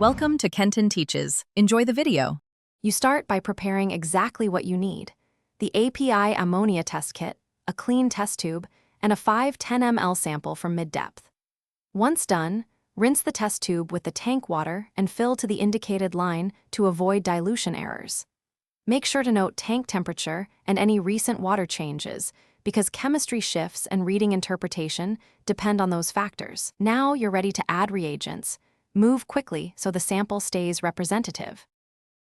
Welcome to Kenton Teaches. Enjoy the video. You start by preparing exactly what you need: the API Ammonia test kit, a clean test tube, and a 510 ml sample from mid-depth. Once done, rinse the test tube with the tank water and fill to the indicated line to avoid dilution errors. Make sure to note tank temperature and any recent water changes, because chemistry shifts and reading interpretation depend on those factors. Now you're ready to add reagents. Move quickly so the sample stays representative.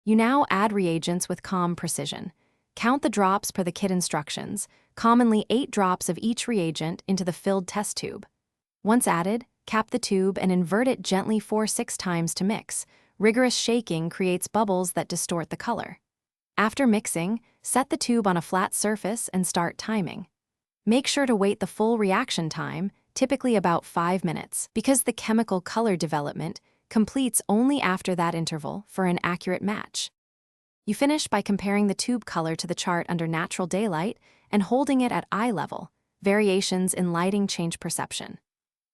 You now add reagents with calm precision. Count the drops per the kit instructions, commonly 8 drops of each reagent into the filled test tube. Once added, cap the tube and invert it gently 4-6 times to mix. Rigorous shaking creates bubbles that distort the color. After mixing, set the tube on a flat surface and start timing. Make sure to wait the full reaction time, typically about 5 minutes, because the chemical color development completes only after that interval for an accurate match. You finish by comparing the tube color to the chart under natural daylight and holding it at eye level. Variations in lighting change perception.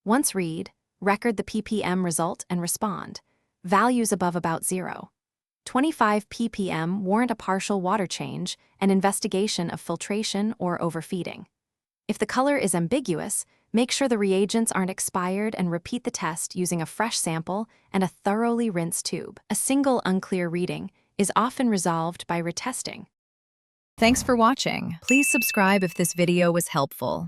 Once record the ppm result and respond. Values above about 0. 25 ppm warrant a partial water change and investigation of filtration or overfeeding. If the color is ambiguous, make sure the reagents aren't expired and repeat the test using a fresh sample and a thoroughly rinsed tube. A single unclear reading is often resolved by retesting. Thanks for watching. Please subscribe if this video was helpful.